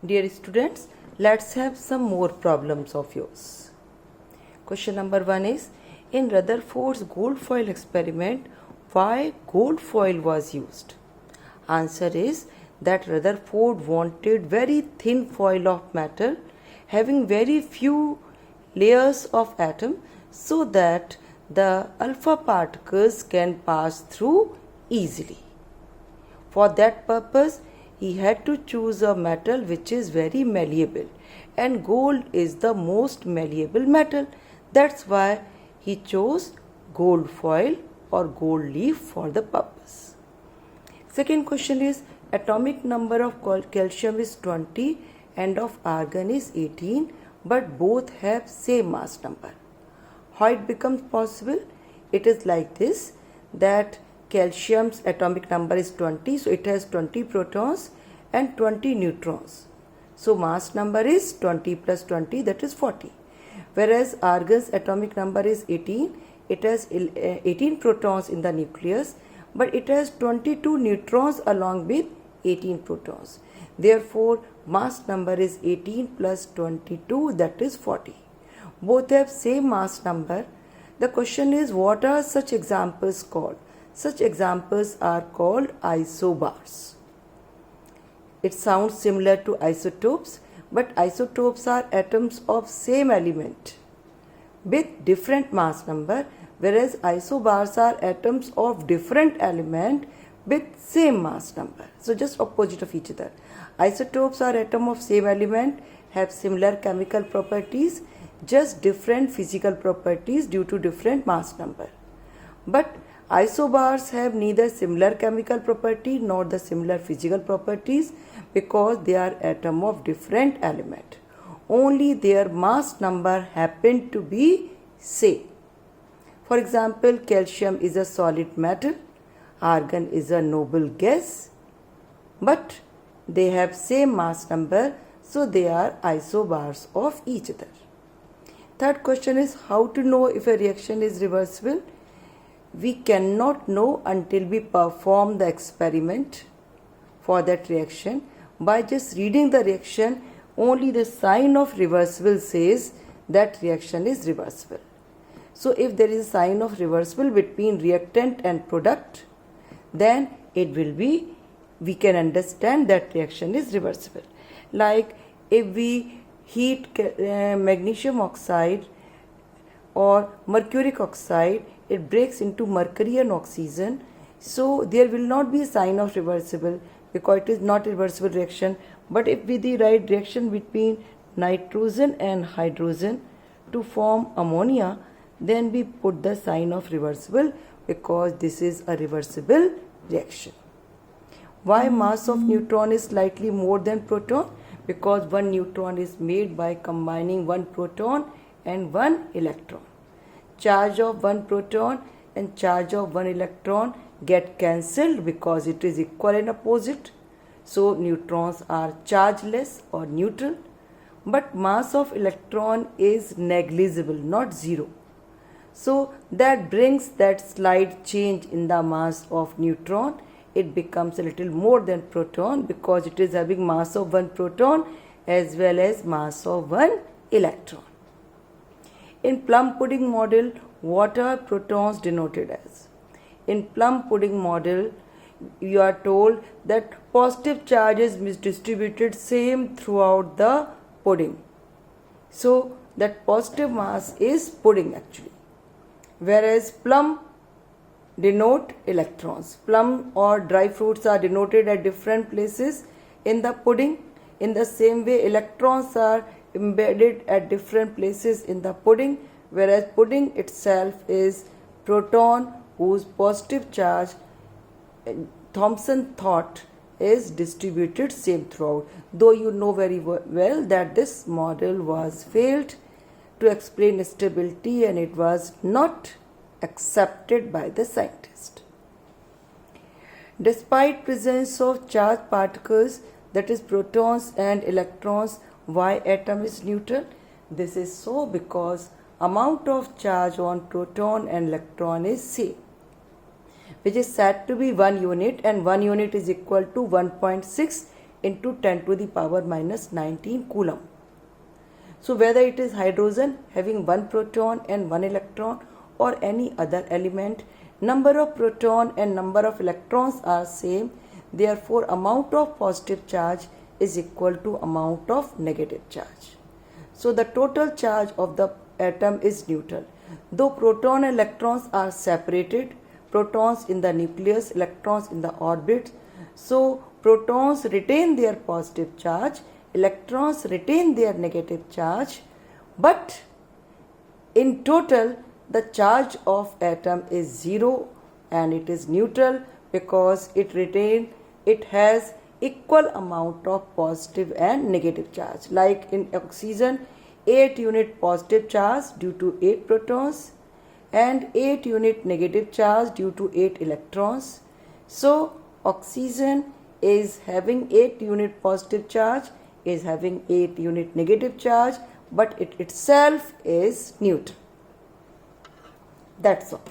Dear students, let's have some more problems of yours. Question number 1 is, in Rutherford's gold foil experiment, why gold foil was used? Answer is that Rutherford wanted very thin foil of metal having very few layers of atom so that the alpha particles can pass through easily. For that purpose, he had to choose a metal which is very malleable, and gold is the most malleable metal. That's why he chose gold foil or gold leaf for the purpose. Second question is, atomic number of calcium is 20 and of argon is 18, but both have same mass number. How it becomes possible? It is like this, that calcium's atomic number is 20, so it has 20 protons and 20 neutrons. So mass number is 20 plus 20, that is 40. Whereas argon's atomic number is 18, it has 18 protons in the nucleus, but it has 22 neutrons along with 18 protons. Therefore, mass number is 18 plus 22, that is 40. Both have same mass number. The question is, what are such examples called? Such examples are called isobars. It sounds similar to isotopes, but isotopes are atoms of same element with different mass number, whereas isobars are atoms of different element with same mass number. So just opposite of each other. Isotopes are atoms of same element, have similar chemical properties, just different physical properties due to different mass number. But isobars have neither similar chemical property nor the similar physical properties because they are atoms of different element. Only their mass number happen to be same. For example, calcium is a solid metal, argon is a noble gas, but they have same mass number, so they are isobars of each other. Third question is, how to know if a reaction is reversible? We cannot know until we perform the experiment for that reaction. By just reading the reaction, only the sign of reversible says that reaction is reversible. So if there is a sign of reversible between reactant and product, then we can understand that reaction is reversible. Like if we heat magnesium oxide or mercuric oxide, it breaks into mercury and oxygen, so there will not be a sign of reversible because it is not a reversible reaction. But if we write reaction between nitrogen and hydrogen to form ammonia, then we put the sign of reversible because this is a reversible reaction. Why mass of neutron is slightly more than proton? Because one neutron is made by combining one proton and one electron. Charge of one proton and charge of one electron get cancelled because it is equal and opposite. So neutrons are chargeless or neutral. But mass of electron is negligible, not zero. So that brings that slight change in the mass of neutron. It becomes a little more than proton because it is having mass of one proton as well as mass of one electron. In plum pudding model, what are protons denoted as? In plum pudding model, you are told that positive charge is distributed same throughout the pudding. So that positive mass is pudding actually. Whereas plum denote electrons. Plum or dry fruits are denoted at different places in the pudding. In the same way, electrons are embedded at different places in the pudding, whereas pudding itself is proton whose positive charge Thomson thought is distributed same throughout. Though you know very well that this model was failed to explain stability and it was not accepted by the scientist. Despite presence of charged particles, that is protons and electrons, why atom is neutral? This is so because amount of charge on proton and electron is same, which is said to be 1 unit, and 1 unit is equal to 1.6 into 10 to the power minus 19 coulomb. So whether it is hydrogen having one proton and one electron or any other element, number of proton and number of electrons are same. Therefore, amount of positive charge is equal to amount of negative charge. So the total charge of the atom is neutral. Though proton and electrons are separated, protons in the nucleus, electrons in the orbit. So protons retain their positive charge, electrons retain their negative charge, but in total the charge of atom is zero and it is neutral because it has equal amount of positive and negative charge. Like in oxygen, 8 unit positive charge due to 8 protons and 8 unit negative charge due to 8 electrons. So oxygen is having 8 unit positive charge, is having 8 unit negative charge, but it itself is neutral. That's all.